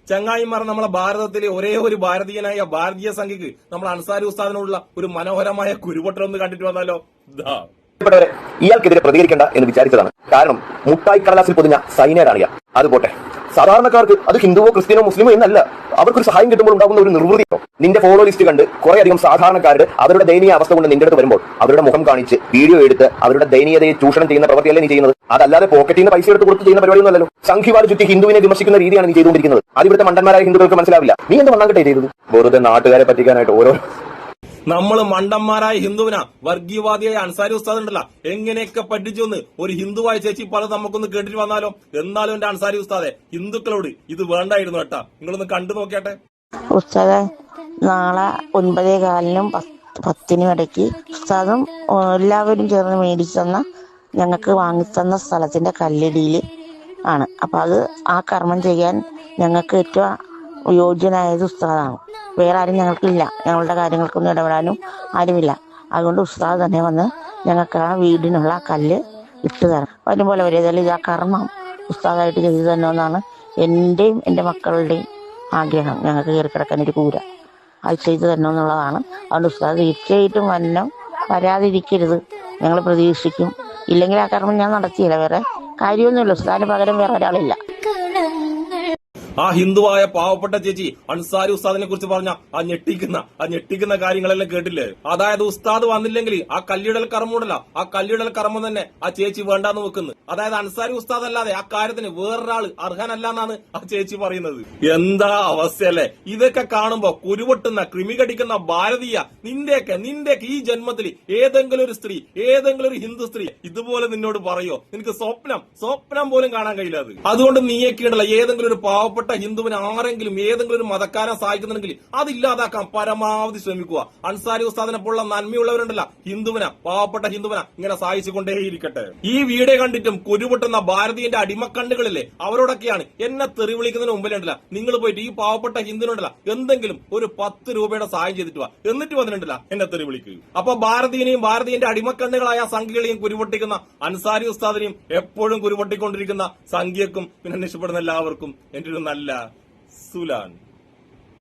ചങ്ങായിമാർ നമ്മളെ ഭാരതത്തിലെ ഒരേ ഒരു ഭാരതീയനായ ഭാരതീയ സംഘിക്ക് നമ്മൾ അൻസാരി ഉസ്താദിനോടുള്ള ഒരു മനോഹരമായ കുരുപൊട്ടം ഒന്ന് കണ്ടിട്ട് വന്നാലോ? ഇയാൾക്കെതിരെ പ്രതികരിക്കേണ്ട എന്ന് വിചാരിച്ചതാണ്. കാരണം മുട്ടായി കടലാസിൽ പൊതിഞ്ഞ സൈന്യരാണ് ഇയാൾ. അതുപോട്ടെ, സാധാരണക്കാർക്ക് അത് ഹിന്ദുവോ ക്രിസ്ത്യനോ മുസ്ലിമോ എന്നല്ല, അവർക്കൊരു സഹായം കിട്ടുമ്പോൾ ഉണ്ടാകുന്ന ഒരു നിർവൃതിയോ. നിന്റെ ഫോളോ ലിസ്റ്റ് കണ്ട് കുറെ അധികം സാധാരണക്കാരുടെ അവരുടെ ദയനീയ അവസ്ഥ കൊണ്ട് നിന്റെ അടുത്ത് വരുമ്പോൾ അവരുടെ മുഖം കാണിച്ച് വീഡിയോ എടുത്ത് അവരുടെ ദയനീയതയെ ചൂഷണം ചെയ്യുന്ന പ്രവൃത്തിയല്ലേ നീ ചെയ്യുന്നത്? അതല്ലാതെ പോക്കറ്റിൽ നിന്ന് പൈസ എടുത്ത് കൊടുത്ത് ചെയ്യുന്ന പരിപാടിയൊന്നുമല്ലോ. സംഘിവാട് ചുറ്റി ഹിന്ദുവിനെ വിമർശിക്കുന്ന രീതിയാണ് നീ ചെയ്തുകൊണ്ടിരിക്കുന്നത്. അത് ഇവിടുത്തെ മണ്ടന്മാരായ ഹിന്ദുക്കൾക്ക് മനസ്സിലാവില്ല. നീ എന്ത് മണ്ണാങ്കട്ടെ ചെയ്തത്? വെറുതെ നാട്ടുകാരെ പറ്റിക്കാനായിട്ട് ഓരോ നമ്മൾ മണ്ടന്മാരായ ഹിന്ദുവിന വർഗീയവാദിയായ അൻസാരി ഉസ്താദ് ഉണ്ടല്ല എങ്ങനെയൊക്കെ പഠിച്ചൊന്ന് ഒരു ഹിന്ദുവായ ചേച്ചി പല നമുക്കൊന്ന് കേട്ടിട്ട് വന്നാലോ? എന്നാലും എന്റെ അൻസാരി ഉസ്താദെ, ഹിന്ദുക്കളോട് ഇത് വേണ്ടായിരുന്നു കേട്ടാ. നിങ്ങളൊന്ന് കണ്ടു നോക്കിയാട്ടെ. ഉസ്താദെ, നാളെ 9:15 10 ഇടയ്ക്ക് ഉസ്താദും എല്ലാവരും ചേർന്ന് മേടിച്ചു തന്ന ഞങ്ങൾക്ക് വാങ്ങിത്തന്ന സ്ഥലത്തിന്റെ കല്ലിടിയിൽ ആണ്. അപ്പൊ അത് ആ കർമ്മം ചെയ്യാൻ ഞങ്ങൾക്ക് ഏറ്റവും യോഗ്യനായത് ഉസ്താദാണ്. വേറെ ആരും ഞങ്ങൾക്കില്ല. ഞങ്ങളുടെ കാര്യങ്ങൾക്കൊന്നും ഇടപെടാനും ആരുമില്ല. അതുകൊണ്ട് ഉസ്താദ് തന്നെ വന്ന് ഞങ്ങൾക്ക് ആ വീടിനുള്ള കല്ല് ഇട്ട് തരണം. വരും പോലെ വരും. ഇത് ആ കർമ്മം ഉസ്താദായിട്ട് ചെയ്തു തരണമെന്നാണ് എന്റെയും എന്റെ മക്കളുടെയും ആഗ്രഹം. ഞങ്ങൾക്ക് കയറി കിടക്കാൻ ഒരു കൂര അത് ചെയ്തു തരണമെന്നുള്ളതാണ്. അതുകൊണ്ട് ഉസ്താദ് തീർച്ചയായിട്ടും വരാതിരിക്കരുത്. ഞങ്ങൾ പ്രതീക്ഷിക്കും. ഇല്ലെങ്കിൽ ആ കർമ്മം ഞാൻ നടത്തിയില്ല. വേറെ കാര്യമൊന്നുമില്ല. ഉസ്താദിന് പകരം വേറെ ഒരാളില്ല. ആ ഹിന്ദുവായ പാവപ്പെട്ട ചേച്ചി അൻസാരി ഉസ്താദിനെ കുറിച്ച് പറഞ്ഞ ആ ഞെട്ടിക്കുന്ന കാര്യങ്ങളെല്ലാം കേട്ടില്ലേ? അതായത് ഉസ്താദ് വന്നില്ലെങ്കിൽ ആ കല്ലിടൽ കർമ്മമുണ്ടല്ല, ആ കല്ലിടൽ കർമ്മം തന്നെ ആ ചേച്ചി വേണ്ടാന്ന് വെക്കുന്നു. അതായത് അൻസാരി ഉസ്താദ് അല്ലാതെ ആ കാര്യത്തിന് വേറൊരാൾ അർഹനല്ലാന്നാണ് ആ ചേച്ചി പറയുന്നത്. എന്താ അവസ്ഥയല്ലേ? ഇതൊക്കെ കാണുമ്പോ കുരുവൊട്ടുന്ന കൃമി കടിക്കുന്ന ഭാരതീയ നിന്റെയൊക്കെ ഈ ജന്മത്തിൽ ഏതെങ്കിലും ഒരു സ്ത്രീ, ഏതെങ്കിലും ഒരു ഹിന്ദു സ്ത്രീ ഇതുപോലെ നിന്നോട് പറയോ? നിനക്ക് സ്വപ്നം പോലും കാണാൻ കഴിയില്ല. അതുകൊണ്ട് നീയൊക്കെ ഉണ്ടല്ല ഏതെങ്കിലും ഒരു പാവപ്പെട്ട ഹിന്ദുവിനെ ആരെങ്കിലും ഏതെങ്കിലും ഒരു മതക്കാരൻ സഹായിക്കുന്നുണ്ടെങ്കിൽ അത് ഇല്ലാതാക്കാൻ പരമാവധി ശ്രമിക്കുക. അൻസാരി ഉസ്താദിനെ പോലുള്ള നന്മയുള്ളവരുണ്ടല്ല പാവപ്പെട്ട ഹിന്ദുവിന ഇങ്ങനെ സഹായിച്ചുകൊണ്ടേയിരിക്കട്ടെ. ഈ വീഡിയോ കണ്ടിട്ടും കുരുപൊട്ടുന്ന ഭാരതീയന്റെ അടിമക്കണ്ണുകളില്ലേ, അവരോടൊക്കെയാണ് എന്നെ തെറി വിളിക്കുന്നതിന് മുമ്പിലുണ്ടല്ല നിങ്ങൾ പോയിട്ട് ഈ പാവപ്പെട്ട ഹിന്ദുവിനുണ്ടല്ല എന്തെങ്കിലും ഒരു 10 രൂപയുടെ സഹായം ചെയ്തിട്ട് വാ, എന്നിട്ട് വന്നിട്ടുണ്ടല്ല എന്നെ തെറി വിളിക്കുക. അപ്പൊ ഭാരതീയനെയും ഭാരതീയന്റെ അടിമക്കണ്ണുകളായ സംഘികളെയും കുരുപൊട്ടിക്കുന്ന അൻസാരി ഉസ്താദിനെയും എപ്പോഴും കുരുപൊട്ടിക്കൊണ്ടിരിക്കുന്ന സംഘിയക്കും പിന്നെ രക്ഷപ്പെടുന്ന എല്ലാവർക്കും എന്റെ ഒരു നല്ല സുലാൻ.